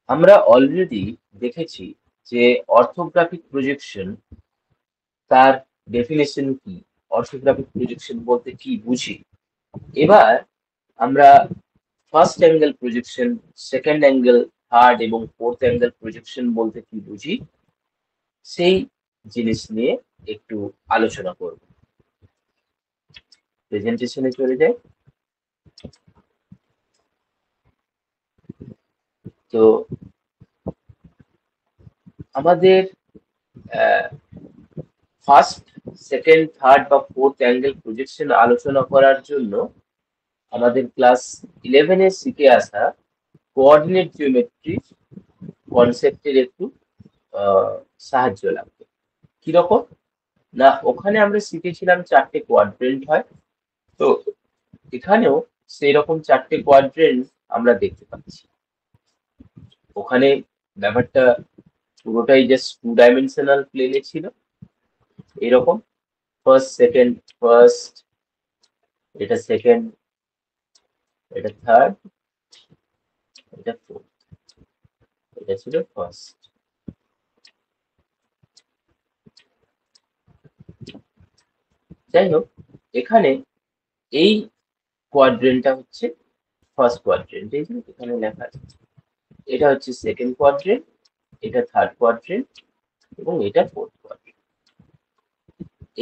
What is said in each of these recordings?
আমরা অলরেডি দেখেছি যে অর্থোগ্রাফিক প্রজেকশন তার ডেফিনেশন কি, অর্থোগ্রাফিক প্রজেকশন বলতে কি বুঝি। এবার আমরা first angle projection, second angle, third এবং ফোর্থ অ্যাঙ্গেল প্রজেকশন বলতে কি বুঝি সেই জিনিস নিয়ে একটু আলোচনা করব। প্রেজেন্টেশনে চলে যাই। তো আমাদের ফার্স্ট, সেকেন্ড, থার্ড বা ফোর্থ অ্যাঙ্গেল প্রজেকশন আলোচনা করার জন্য আমাদের ক্লাস 11-এ শিখে আসা কোঅর্ডিনেট জিওমেট্রি কনসেপ্টের একটু সাহায্য লাগবে। কিরকম না, ওখানে আমরা শিখেছিলাম চারটে কোয়াড্রেন্ট হয়। তো এখানেও সেই রকম চারটে কোয়াড্রেন্ট আমরা দেখতে পাচ্ছি। ওখানে ব্যাপারটা পুরোটাই জাস্ট 2 ডাইমেনশনাল প্লেনে ছিল এরকম। ফার্স্ট, সেকেন্ড, ফার্স্ট, এটা সেকেন্ড, এটা থার্ড, এটা ফোর্থ, এটা ছিল ফার্স্ট। যাই হোক, এখানে এই কোয়াড্রেন্টটা হচ্ছে ফার্স্ট কোয়াড্রেন্ট, এই যে এখানে লেখা আছে। এটা হচ্ছে সেকেন্ড কোয়াড্রেন্ট, এটা থার্ড কোয়াড্রেন্ট এবং এটা ফোর্থ কোয়াড্রেন্ট।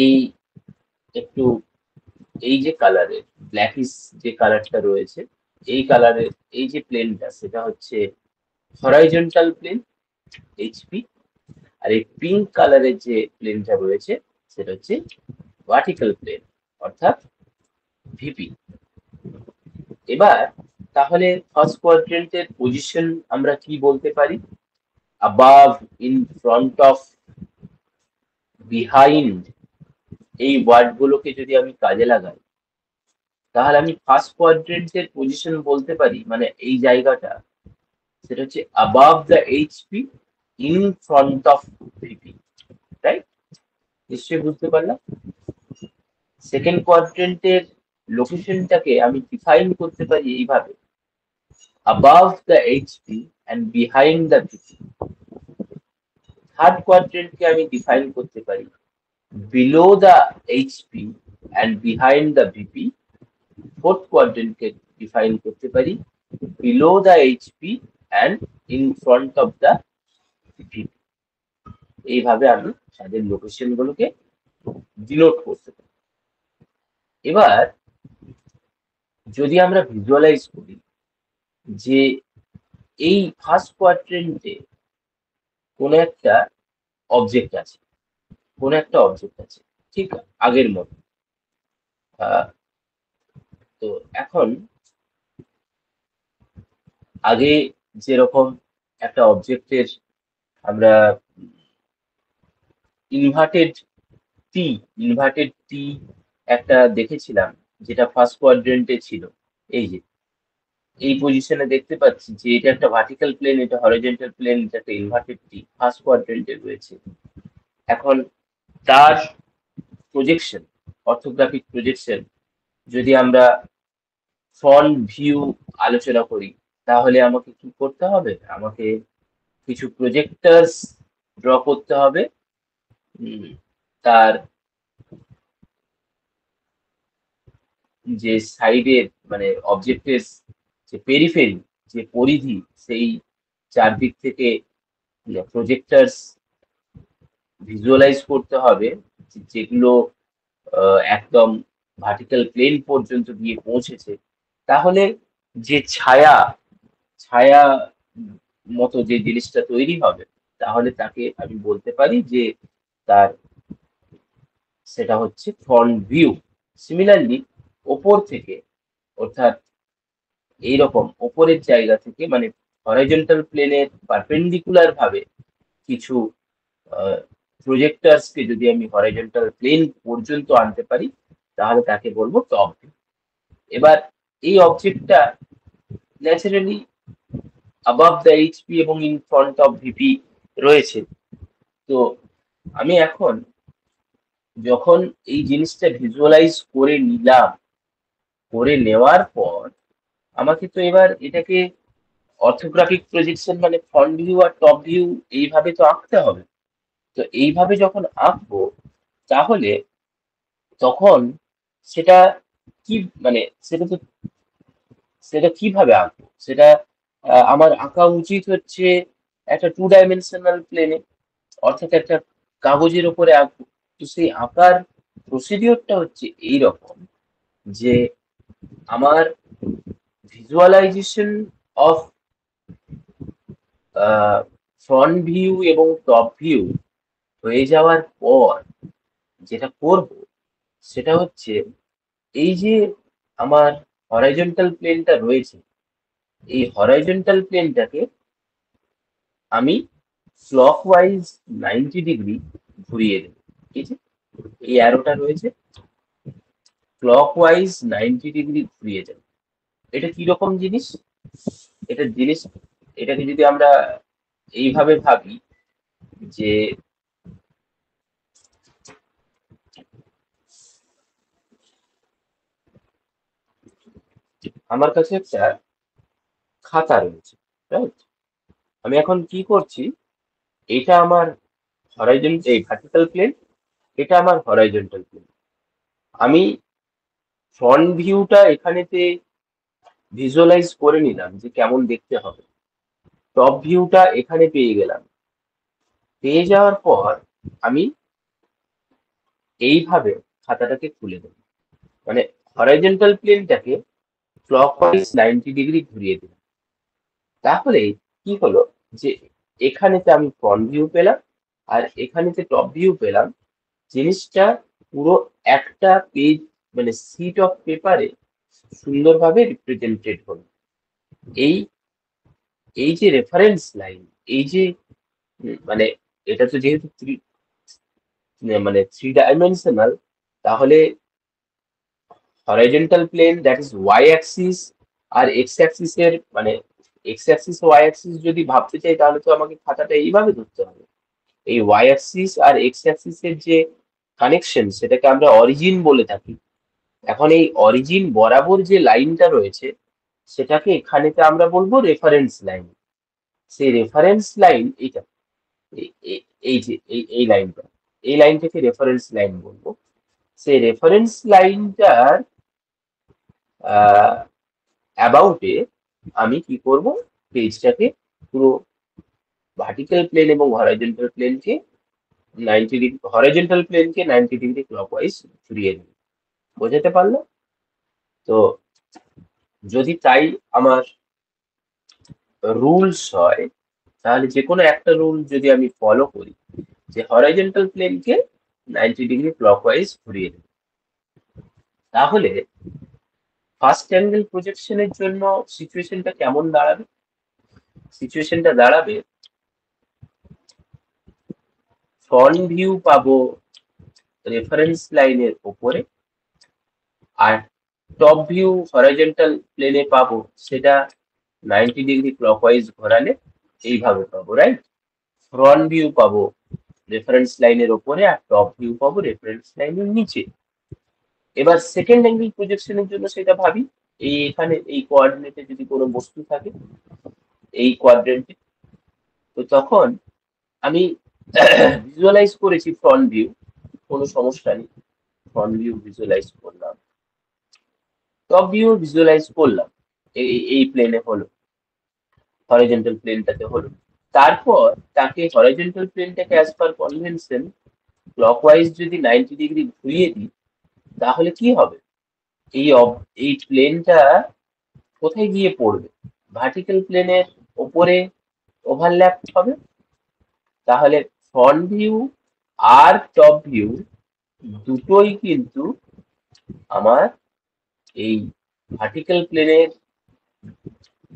এই একটু এই যে কালারের ব্ল্যাকিশ যে কালারটা রয়েছে, এই কালারের এই যে প্লেনটা সেটা হচ্ছে হরাইজন্টাল প্লেন এইচপি, আর এই পিঙ্ক কালারের যে প্লেনটা রয়েছে সেটা হচ্ছে ভার্টিক্যাল প্লেন অর্থাৎ ভিপি। এবার তাহলে ফার্স্ট কোয়াড্রেন্টের পজিশন আমরা কি বলতে পারি? above, in front of, behind, এই ওয়ার্ড গুলোকে যদি আমি কাজে লাগাই তাহলে আমি ফার্স্ট কোয়াড্রেন্টের পজিশন বলতে পারি, মানে এই জায়গাটা সেটা হচ্ছে above the HP, in front of VP, right? নিশ্চয়ই বুঝতে পারলাম। সেকেন্ড কোয়াড্রেন্টের লোকেশনটাকে আমি ডিফাইন করতে পারি এইভাবে: above the HP and behind the VP। Third কোয়াড্রেন্টকে আমি ডিফাইন করতে পারি below the HP and behind the VP। Fourth কোয়াড্রেন্টকে ডিফাইন করতে পারি below the HP and in front of the VP। এইভাবে আমি তাদের লোকেশন গুলোকে ডিনোট করতে পারি। এবার যদি আমরা ভিজুয়ালাইজ করি যে এই ফার্স্ট কোয়াড্রেন্টে কোন একটা অবজেক্ট আছে, কোন একটা অবজেক্ট আছে ঠিক আগের মতো। তো এখন আগে যেরকম একটা অবজেক্টের আমরা ইনভার্টেড ইনভার্টেড টি একটা দেখেছিলাম যেটা ফার্স্ট কোয়াড্রেন্টে ছিল। এই যে এই পজিশনে দেখতে পাচ্ছি যে এটা একটা ভার্টিক্যাল প্লেন, এটা হরিজন্টাল প্লেন, এটা একটা ইনভার্টেড টি ফার্স্ট কোয়াড্রেন্টে রয়েছে। এখন তার প্রজেকশন, অর্থোগ্রাফিক প্রজেকশন যদি আমরা ফ্রন্ট ভিউ আলোচনা করি তাহলে আমাকে কি করতে হবে? আমাকে কিছু প্রজেক্টরস ড্র করতে হবে তার যে সাইডের, মানে অবজেক্টের যে পেরিফেরি, যে পরিধি, সেই চারদিক থেকে প্রজেক্টরস ভিজুয়ালাইজ করতে হবে যেগুলো একদম ভার্টিক্যাল প্লেন পর্যন্ত গিয়ে পৌঁছেছে। তাহলে যে ছায়া ছায়া মতো যে জিনিসটা তৈরি হবে তাহলে তাকে আমি বলতে পারি যে তার সেটা হচ্ছে ফ্রন্ট ভিউ। সিমিলারলি ওপর থেকে, অর্থাৎ এইরকম ওপরের জায়গা থেকে, মানে হরাইজন্টাল প্লেনের পারপেন্ডিকুলার ভাবে কিছু প্রজেক্টরসকে যদি আমি হরাইজন্টাল প্লেন পর্যন্ত আনতে পারি তাহলে তাকে বলবো টপ ভিউ। এবার এই অবজেক্টটা ন্যাচারালি above the HP এবং in front of VP রয়েছে। তো আমি এখন যখন এই জিনিসটা ভিজুয়ালাইজ করে নিলাম, করে নেওয়ার পর আমাকে তো এবার এটাকে অর্থোগ্রাফিক প্রজেকশন মানে ফ্রন্ট ভিউ আর টপ ভিউ এইভাবে তো আঁকতে হবে। তো এইভাবে যখন আঁকবো তাহলে তখন সেটা কি মানে সেটা কিভাবে আঁকবো সেটা আমার আঁকা উচিত হচ্ছে একটা 2 ডাইমেনশনাল প্লেনে, অর্থাৎ একটা কাগজের উপরে আঁকবো। তো সেই আঁকার প্রসিডিওরটা হচ্ছে এইরকম যে আমার ভিজুয়ালাইজেশন অফ ফ্রন্ট ভিউ এবং টপ ভিউ হয়ে যাওয়ার পর যেটা করব সেটা হচ্ছে এই যে আমার হরাইজন্টাল প্লেনটা রয়েছে, এই হরাইজন্টাল প্লেনটাকে আমি ক্লকওয়াইজ 90 ডিগ্রি ঘুরিয়ে দেব। ঠিক আছে, এই অ্যারোটা রয়েছে, ক্লকওয়াইজ 90 ডিগ্রি ঘুরিয়ে যাবে। এটা কি রকম জিনিস? এটা জিনিস এটাকে যদি আমরা এইভাবে ভাবি যে আমার কাছে একটা খাতা রয়েছে, রাইট? আমি এখন কি করছি, এটা আমার এই ভার্টিক্যাল প্লেন, এটা আমার হরাইজন্টাল প্লেন। আমি ফ্রন্ট ভিউটা এখানেতে ভিজুয়ালাইজ করে নিলাম যে কেমন দেখতে হবে, টপ ভিউটা এখানে পেয়ে গেলাম। পেয়ে যাওয়ার পর আমি এইভাবে খাতাটাকে খুলে দেব, মানে হরাইজন্টাল প্লেনটাকে ক্লকওয়াইজ 90 ডিগ্রি ঘুরিয়ে দিলাম। তাহলে কি হলো যে এখানেতে আমি ফ্রন্ট ভিউ পেলাম আর এখানেতে টপ ভিউ পেলাম। জিনিসটা পুরো একটা পেজ মানে সিট অফ পেপারে সুন্দরভাবে রিপ্রেজেন্টেড হলো। এই এই যে রেফারেন্স লাইন, এই যে মানে এটা তো যেহেতু মানে 3 ডাইমেনশনাল, তাহলে horizontal plane that is Y axis আর এক্স অ্যাক্সিস এর মানে এক্স অ্যাক্সিস ওয়াই অ্যাক্সিস যদি ভাবতে চাই তাহলে তো আমাকে খাতাটা এইভাবে ধরতে হবে। এই ওয়াই অ্যাক্সিস আর এক্স অ্যাক্সিস এর যে কানেকশন সেটাকে আমরা অরিজিন বলে থাকি। এখন এই অরিজিন বরাবর যে লাইনটা রয়েছে সেটাকে এখানেতে আমরা বলবো রেফারেন্স লাইন। সেই রেফারেন্স লাইন এইটা, এই যে এই লাইনটা, এই লাইনটাকে রেফারেন্স লাইন বলবো। সেই রেফারেন্স লাইনটার অ্যাবাউটে আমি কি করব, পেজটাকে পুরো ভার্টিক্যাল প্লেন এবং হরাইজন্টাল প্লেনকে 90 ডিগ্রি, হরাইজন্টাল প্লেনকে 90 ডিগ্রি ক্লকওয়াইজ ঘুরিয়ে দেব। বোঝাতে পারলো? তো যদি তাই আমার রুলস হয়, তাহলে যে কোনো একটা রুল যদি আমি ফলো করি যে হরাইজন্টাল প্লেনকে 90 ডিগ্রি ক্লকওয়াইজ ঘুরিয়ে দেব, তাহলে ফার্স্ট অ্যাঙ্গেল প্রজেকশনের জন্য সিচুয়েশনটা কেমন দাঁড়াবে? সিচুয়েশনটা দাঁড়াবে ফ্রন্ট ভিউ পাবো রেফারেন্স লাইনের উপরে, আর টপ ভিউ হরাইজন্টাল প্লেনে পাবো সেটা 90 ডিগ্রি ক্লকওয়াইজ ঘোরালে এইভাবে পাবো, রাইট? ফ্রন্ট ভিউ পাবো রেফারেন্স লাইনের উপরে আর টপ ভিউ পাবো রেফারেন্স লাইনের নিচে। এবার সেকেন্ড অ্যাঙ্গেল প্রজেকশনের জন্য সেটা ভাবি, এখানে এই কোঅর্ডিনেটে যদি কোনো বস্তু থাকে এই কোয়াড্রেন্টে, তো তখন আমি ভিজুয়ালাইজ করেছি ফ্রন্ট ভিউ, কোনো সমস্যা নেই, ফ্রন্ট ভিউ ভিজুয়ালাইজ করলাম, টপ ভিউ ভিজুয়ালাইজ করলাম, এই প্লেনে হলো, হরাইজন্টাল প্লেনটাতে হলো। তারপর তাকে হরাইজন্টাল প্লেনটাকে অ্যাজ পার কনভেনশন ক্লকওয়াইজ যদি 90 ডিগ্রি ঘুরিয়ে দিই তাহলে কি হবে, এই প্লেনটা কোথায় গিয়ে পড়বে? ভার্টিক্যাল প্লেনের ওপরে ওভারল্যাপ হবে। তাহলে ফ্রন্ট ভিউ আর টপ ভিউ দুটোই কিন্তু আমার এই ভার্টিক্যাল প্লেনের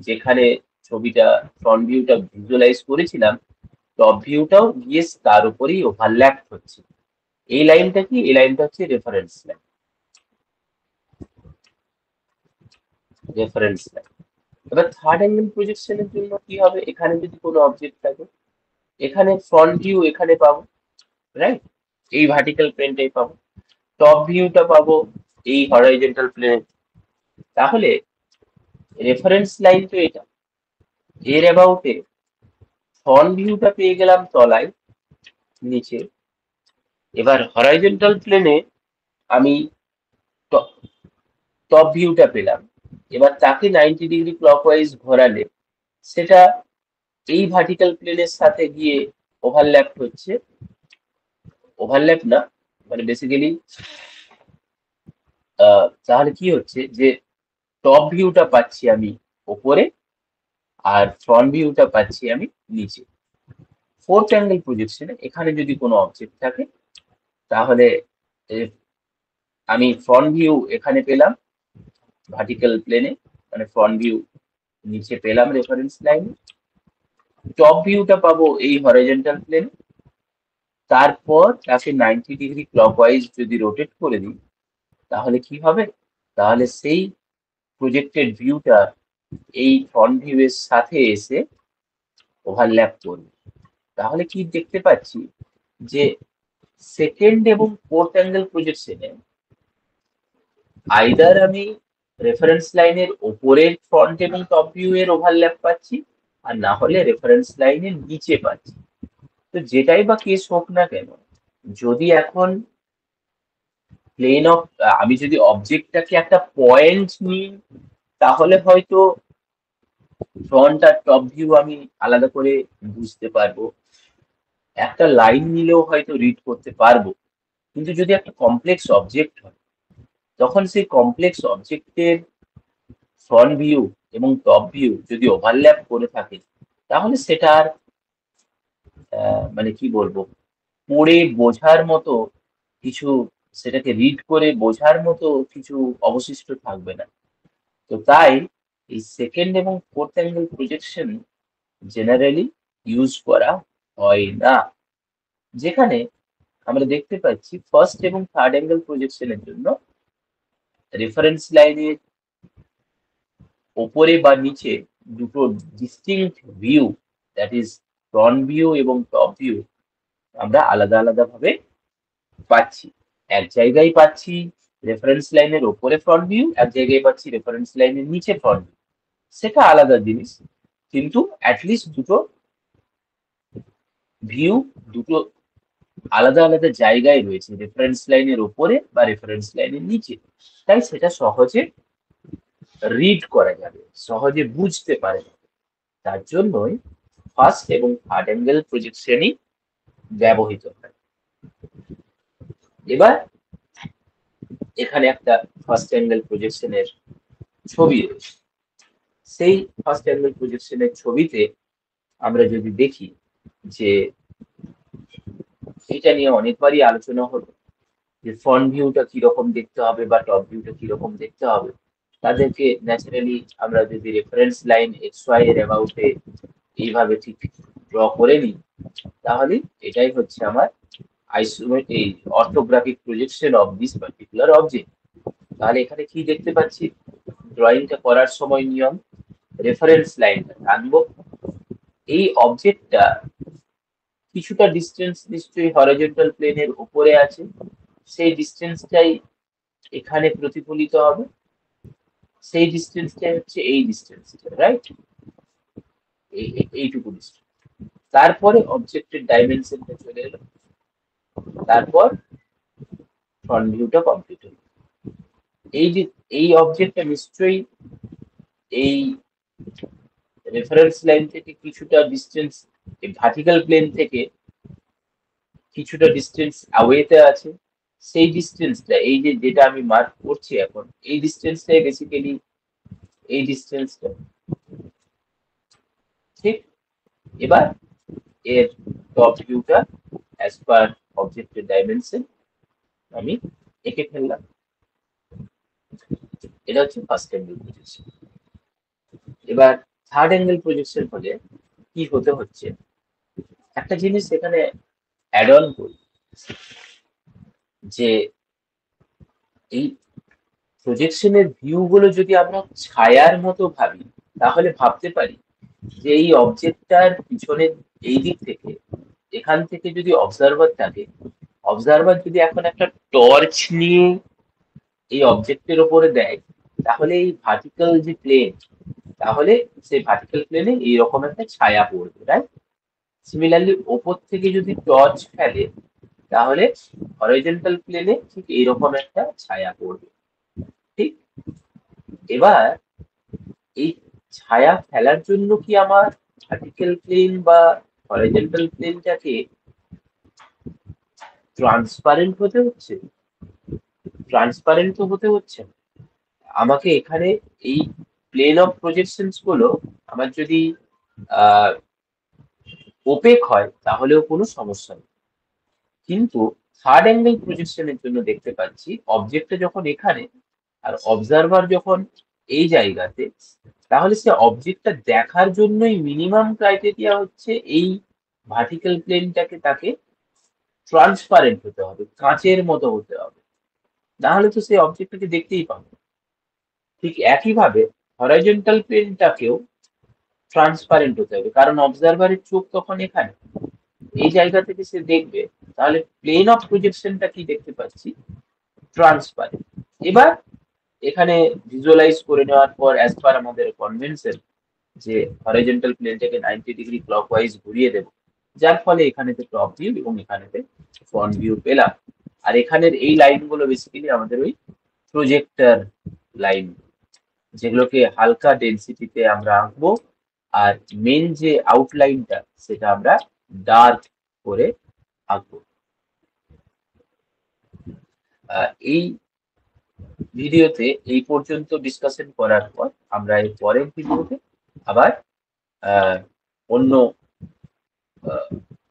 যেখানে ছবিটা ফ্রন্ট ভিউটা ভিজুয়ালাইজ করেছিলাম, টপ ভিউটাও গিয়ে তার উপরেই ওভারল্যাপ হচ্ছে। এই লাইনটা কি? এই লাইনটা হচ্ছে রেফারেন্স লাইন, রেফারেন্স লাইন। এবার থার্ড অ্যাঙ্গেল প্রজেকশনের জন্য কি হবে, এখানে যদি কোনো অবজেক্ট থাকে, এখানে ফ্রন্ট ভিউ এখানে পাবো, রাইট? এই ভার্টিক্যাল প্লেনটাই পাবো, টপ ভিউটা পাবো এই হরাইজন্টাল প্লেনে। তাহলে রেফারেন্স লাইন তো এটা, এর অ্যাবাউটে ফ্রন্ট ভিউটা পেয়ে গেলাম তলায় নিচে। এবার হরাইজন্টাল প্লেনে আমি টপ ভিউটা পেলাম। এবার তাকে 90 ডিগ্রি ক্লকওয়াইজ ঘোরালে সেটা এই ভার্টিক্যাল প্লেনের সাথে গিয়ে ওভারল্যাপ হচ্ছে, ওভারল্যাপ না মানে বেসিক্যালি তাহলে কি হচ্ছে যে টপ ভিউটা পাচ্ছি আমি ওপরে আর ফ্রন্ট ভিউটা পাচ্ছি আমি নিচে। ফোর্থ অ্যাঙ্গেল প্রজেকশনে এখানে যদি কোনো অবজেক্ট থাকে তাহলে আমি ফ্রন্ট ভিউ এখানে পেলাম ভার্টিক্যাল প্লেনে, মানে ফ্রন্ট ভিউ নিচে পেলাম রেফারেন্স লাইনে, টপ ভিউটা পাবো এই হরাইজন্টাল প্লেনে। তারপর তাকে 90 ডিগ্রি ক্লকওয়াইজ যদি রোটেট করে দিই তাহলে কি হবে, তাহলে সেই প্রজেক্টেড ভিউটা এই ফ্রন্ট ভিউ এর সাথে এসে ওভারল্যাপ করবে। তাহলে কি দেখতে পাচ্ছি যে সেকেন্ড এবং ফোর্থ অ্যাঙ্গেল প্রজেকশনে আইদার আমি রেফারেন্স লাইনের ওপরের ফ্রন্ট এবং টপ ভিউ এর ওভারল্যাপ পাচ্ছি, আর না হলে রেফারেন্স লাইনের নিচে পাচ্ছি। তো যেটাই বা কেস হোক না কেন, যদি এখন প্লেন অফ আমি যদি অবজেক্টটাকে একটা পয়েন্ট নিই তাহলে হয়তো ফ্রন্ট আর টপ ভিউ আমি আলাদা করে বুঝতে পারবো, একটা লাইন নিলেও হয়তো রিড করতে পারবো। কিন্তু যদি একটা কমপ্লেক্স অবজেক্ট হয় তখন সেই কমপ্লেক্স অবজেক্টের ফ্রন্ট ভিউ এবং টপ ভিউ যদি ওভারল্যাপ করে থাকে তাহলে সেটা আর মানে কি বলবো, পড়ে বোঝার মতো কিছু, সেটাকে রিড করে বোঝার মতো কিছু অবশিষ্ট থাকবে না। তো তাই এই সেকেন্ড এবং fourth angle projection generally use করা হয় না। যেখানে আমরা দেখতে পাচ্ছি ফার্স্ট এবং থার্ড অ্যাঙ্গেল প্রজেকশনের জন্য রেফারেন্স লাইনের ওপরে বা নিচে দুটো distinct view, that is front view এবং টপ ভিউ আমরা আলাদা আলাদা ভাবে পাচ্ছি। এক জায়গায় পাচ্ছি রেফারেন্স লাইনের ওপরে ফ্রন্ট ভিউ, এক জায়গায় পাচ্ছি রেফারেন্স লাইনের নিচে ফ্রন্ট ভিউ, সেটা আলাদা জিনিস, কিন্তু অ্যাটলিস্ট দুটো ভিউ দুটো আলাদা আলাদা জায়গায় রয়েছে, রেফারেন্স লাইনের ওপরে বা রেফারেন্স লাইনের নিচে। তাই সেটা সহজে রিড করা যাবে, সহজে বুঝতে পারে যাবে। তার জন্যই ফার্স্ট এবং থার্ড অ্যাঙ্গেল প্রজেকশনই ব্যবহৃত হয়। এবার এখানে একটা ফার্স্ট অ্যাঙ্গেল প্রজেকশনের ছবি রয়েছে। সেই ফার্স্ট অ্যাঙ্গেল প্রজেকশনের ছবিতে আমরা যদি দেখি যে এটা নিয়ে অনেকবারই আলোচনা হলো যে ফ্রন্ট ভিউটা কিরকম দেখতে হবে বা টপ ভিউটা কিরকম দেখতে হবে। তাদেরকে ন্যাচারালি আমরা যদি রেফারেন্স লাইন এক্স ওয়াই এর অ্যাবাউটে এইভাবে ঠিক ড্র করে নিই তাহলে এটাই হচ্ছে আমার এই orthographic projection of this particular object. তাহলে এখানে কি দেখতে পাচ্ছি, ড্রয়িংটা করার সময় নিয়ম, রেফারেন্স লাইনটা টানবো, এই অবজেক্টটা কিছুটা ডিস্টেন্স নিশ্চয়ই হরাইজন্টাল প্লেনের উপরে আছে, সেই ডিস্টেন্সটাই এখানে প্রতিফলিত হবে, সেই ডিস্টেন্সটাই হচ্ছে এই ডিস্টেন্সটা, রাইট, এইটুকু ডিস্টেন্স। তারপরে অবজেক্টের ডাইমেনশনটা চলে এলো, তারপর ফ্রন্ট ভিউটা কমপ্লিট হলো। এই যে এই অবজেক্টটা নিশ্চয়ই এই রেফারেন্স লাইন থেকে কিছুটা ডিস্টেন্স, এই ভার্টিক্যাল প্লেন থেকে কিছুটা ডিস্টেন্স অ্যাওয়েতে আছে। সেই ডিস্টেন্সটা এই যে যেটা আমি মার্ক করছি এখন, এই ডিস্টেন্সটাই বেসিক্যালি এই ডিস্টেন্সটা, ঠিক। এবার এর টপ ভিউটা অ্যাজ পার অবজেক্টের ডাইমেনশন আমি এঁকে ফেললাম। এটা হচ্ছে ফার্স্ট অ্যাঙ্গেল প্রজেকশন। এবার থার্ড অ্যাঙ্গেল প্রজেকশন হলে কি হতে হচ্ছে, একটা জিনিস এখানে অ্যাড অন করি যে এই প্রজেকশনের ভিউ গুলো যদি আমরা ছায়ার মতো ভাবি তাহলে ভাবতে পারি যে এই অবজেক্টটার পিছনে এই দিক থেকে, এখান থেকে যদি অবজারভার থাকে, অবজারভার যদি এখন একটা টর্চ নিয়ে এই অবজেক্টের ওপরে দেয় তাহলে এই ভার্টিক্যাল যে প্লেন তাহলে সেই ভার্টিক্যাল প্লেনে এইরকম একটা ছায়া পড়বে, রাইট? সিমিলারলি ওপর থেকে যদি টর্চ ফেলে তাহলে হরাইজন্টাল প্লেনে ঠিক এইরকম একটা ছায়া পড়বে, ঠিক? এবার এই ছায়া ফেলার জন্য কি আমার ভার্টিক্যাল প্লেন বা হরাইজন্টাল প্লেনটাকে ট্রান্সপারেন্ট হতে হচ্ছে? ট্রান্সপারেন্ট তো হতে হচ্ছে না। আমাকে এখানে এই প্লেন অফ প্রজেকশনস গুলো আমার যদি ওপেক হয় তাহলেও কোনো সমস্যা নেই, কিন্তু থার্ড অ্যাঙ্গেল প্রজেকশনের জন্য দেখতে পাচ্ছি অবজেক্টটা যখন এখানে আর অবজারভার যখন এই জায়গাতে, তাহলে সে অবজেক্টটা দেখার জন্যই মিনিমাম ক্রাইটেরিয়া হচ্ছে এই ভার্টিক্যাল প্লেনটাকে তাকে ট্রান্সপারেন্ট হতে হবে, কাঁচের মতো হতে হবে, না হলে তো সেই অবজেক্টটাকে দেখতেই পাবে না। ঠিক একইভাবে হরাইজন্টাল প্লেনটাকেও ট্রান্সপারেন্ট হতে হবে, কারণ অবজারভারের চোখ তখন এখানে, এই জায়গা থেকে সে দেখবে, তাহলে প্লেন অফ প্রজেকশনটা কি দেখতে পাচ্ছি? ট্রান্সপারেন্ট। এবার এখানে ভিজুয়ালাইজ করে নেওয়ার পর অ্যাজ পার আমাদের কনভেনশন যে হরাইজন্টাল প্লেনটাকে 90 ডিগ্রি ক্লকওয়াইজ ঘুরিয়ে দেব, যার ফলে এখানেতে টপ ভিউ এবং এখানেতে ফ্রন্ট ভিউ পেলাম। আর এখানের এই লাইনগুলো বেসিক্যালি আমাদের ওই প্রজেক্টর লাইন, যেগুলোকে হালকা ডেনসিটিতে আমরা আঁকবো, আর মেন যে আউটলাইনটা সেটা আমরা ডার্ক করে আঁকবো। এই ভিডিওতে এই পর্যন্ত ডিসকাশন করার পর আমরা এর পরের ভিডিওতে আবার আহ, অন্য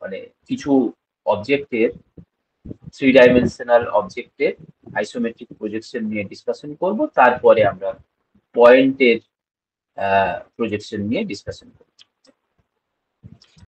মানে কিছু অবজেক্টের, 3 ডাইমেনশনাল অবজেক্টের আইসোমেট্রিক প্রজেকশন নিয়ে ডিসকাশন করব, তারপরে আমরা পয়েন্টের প্রজেকশন নিয়ে ডিসকাশন করব।